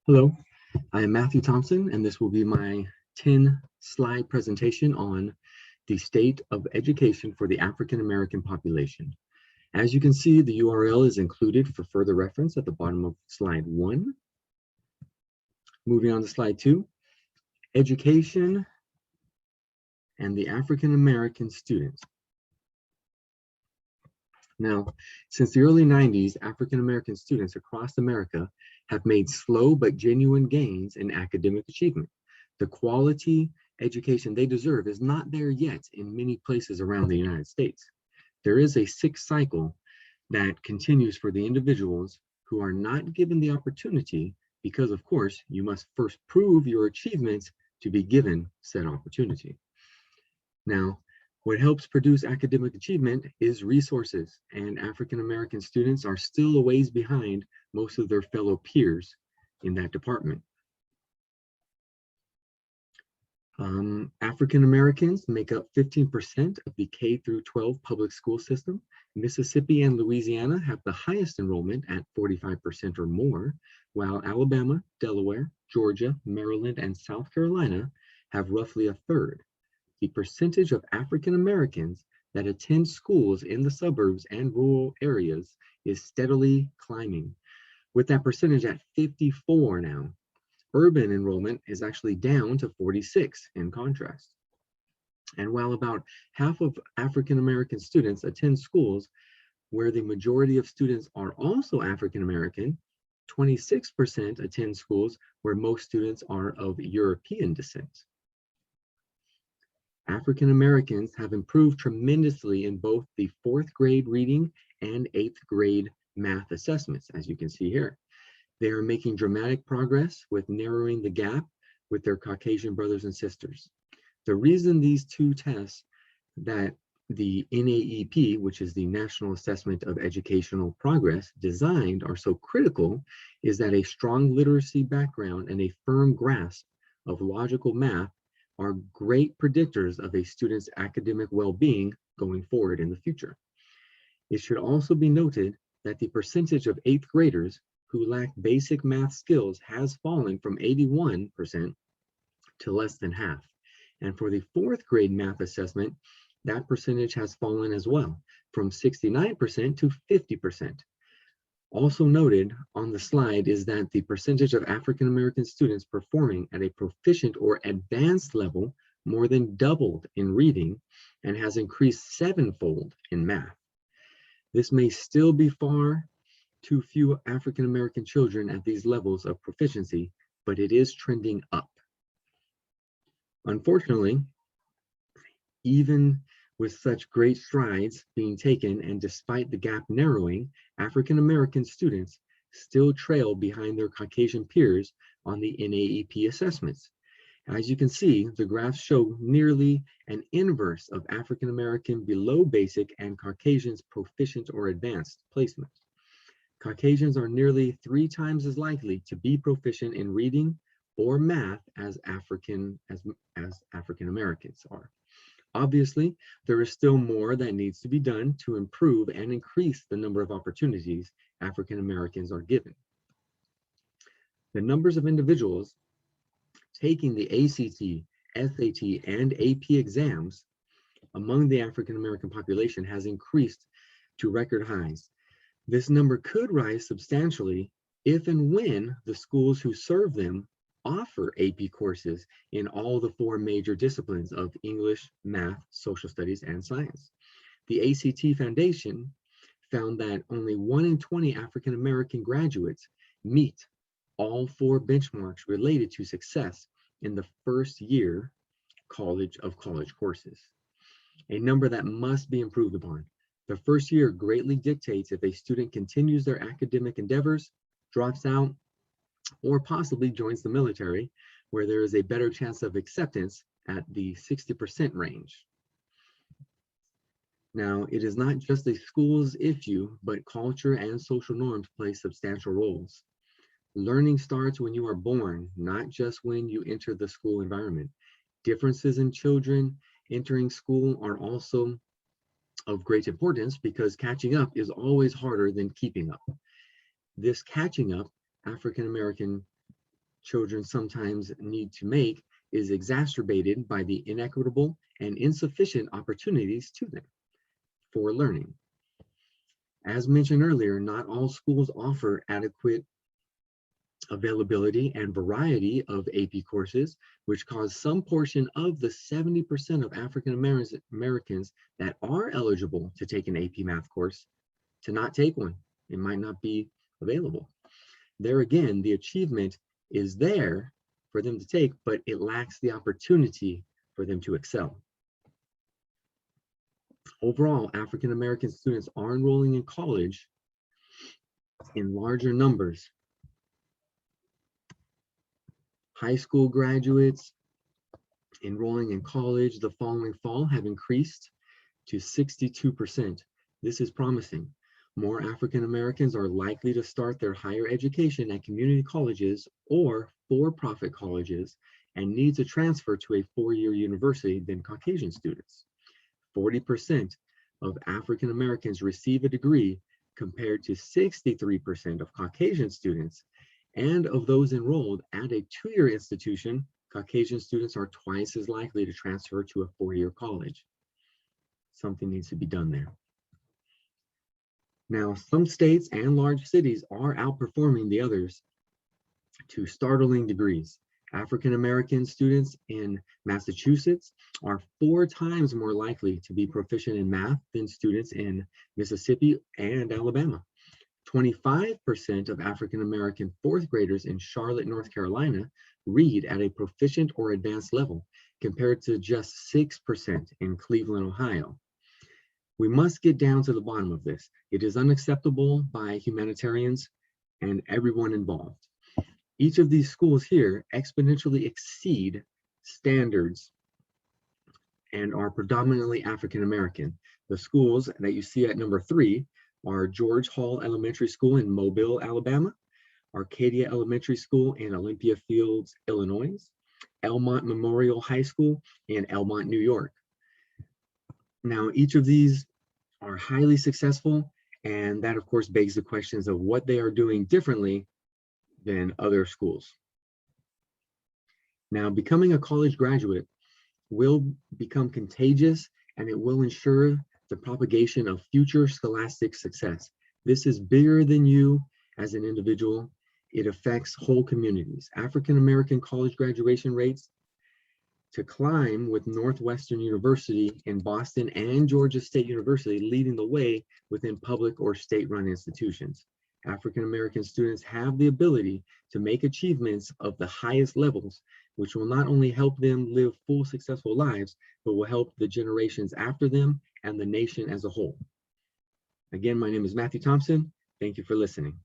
Hello, I am Matthew Thompson, and this will be my 10-slide presentation on the state of education for the African American population. As you can see, the URL is included for further reference at the bottom of slide 1. Moving on to slide 2, education and the African American students. Now, since the early 90s, African American students across America have made slow but genuine gains in academic achievement. The quality education they deserve is not there yet in many places around the United States. There is a sick cycle that continues for the individuals who are not given the opportunity because, of course, you must first prove your achievements to be given said opportunity. Now, what helps produce academic achievement is resources, and African American students are still a ways behind most of their fellow peers in that department. African Americans make up 15% of the K through 12 public school system. Mississippi and Louisiana have the highest enrollment at 45% or more, while Alabama, Delaware, Georgia, Maryland, and South Carolina have roughly a third. The percentage of African Americans that attend schools in the suburbs and rural areas is steadily climbing, with that percentage at 54 now. Urban enrollment is actually down to 46 in contrast. And while about half of African American students attend schools where the majority of students are also African American, 26% attend schools where most students are of European descent. African Americans have improved tremendously in both the 4th grade reading and 8th grade math assessments, as you can see here. They are making dramatic progress with narrowing the gap with their Caucasian brothers and sisters. The reason these two tests that the NAEP, which is the National Assessment of Educational Progress, designed are so critical is that a strong literacy background and a firm grasp of logical math are great predictors of a student's academic well-being going forward in the future. It should also be noted that the percentage of 8th graders who lack basic math skills has fallen from 81% to less than half. And for the 4th grade math assessment, that percentage has fallen as well, from 69% to 50%. Also noted on the slide is that the percentage of African American students performing at a proficient or advanced level more than doubled in reading and has increased 7-fold in math. This may still be far too few African American children at these levels of proficiency, but it is trending up. Unfortunately, even with such great strides being taken and despite the gap narrowing, African American students still trail behind their Caucasian peers on the NAEP assessments. As you can see, the graphs show nearly an inverse of African American below basic and Caucasians proficient or advanced placement. Caucasians are nearly 3 times as likely to be proficient in reading or math as African Americans are. Obviously, there is still more that needs to be done to improve and increase the number of opportunities African Americans are given. The numbers of individuals taking the ACT, SAT, and AP exams among the African American population has increased to record highs. This number could rise substantially if and when the schools who serve them offer AP courses in all the 4 major disciplines of English, math, social studies, and science. The ACT Foundation found that only 1 in 20 African American graduates meet all 4 benchmarks related to success in the first year of college courses, a number that must be improved upon. The first year greatly dictates if a student continues their academic endeavors, drops out, or possibly joins the military, where there is a better chance of acceptance at the 60% range. Now, it is not just a school's issue, but culture and social norms play substantial roles. Learning starts when you are born, not just when you enter the school environment. Differences in children entering school are also of great importance because catching up is always harder than keeping up. This catching up African American children sometimes need to make is exacerbated by the inequitable and insufficient opportunities to them for learning. As mentioned earlier, not all schools offer adequate availability and variety of AP courses, which cause some portion of the 70% of African Americans that are eligible to take an AP math course to not take one. It might not be available. There again, the achievement is there for them to take, but it lacks the opportunity for them to excel. Overall, African American students are enrolling in college in larger numbers. High school graduates enrolling in college the following fall have increased to 62%. This is promising. More African Americans are likely to start their higher education at community colleges or for-profit colleges and need to transfer to a four-year university than Caucasian students. 40% of African Americans receive a degree compared to 63% of Caucasian students. And of those enrolled at a two-year institution, Caucasian students are twice as likely to transfer to a four-year college. Something needs to be done there. Now, some states and large cities are outperforming the others to startling degrees. African American students in Massachusetts are 4 times more likely to be proficient in math than students in Mississippi and Alabama. 25% of African American fourth graders in Charlotte, North Carolina read at a proficient or advanced level, compared to just 6% in Cleveland, Ohio. We must get down to the bottom of this. It is unacceptable by humanitarians and everyone involved. Each of these schools here exponentially exceed standards and are predominantly African American. The schools that you see at number 3 are George Hall Elementary School in Mobile, Alabama, Arcadia Elementary School in Olympia Fields, Illinois, Elmont Memorial High School in Elmont, New York. Now, each of these are highly successful, and that of course begs the questions of what they are doing differently than other schools. Now, becoming a college graduate will become contagious, and it will ensure the propagation of future scholastic success. This is bigger than you as an individual. It affects whole communities. African American college graduation rates to climb, with Northwestern University in Boston and Georgia State University leading the way within public or state-run institutions. African American students have the ability to make achievements of the highest levels, which will not only help them live full, successful lives, but will help the generations after them and the nation as a whole. Again, my name is Matthew Thompson. Thank you for listening.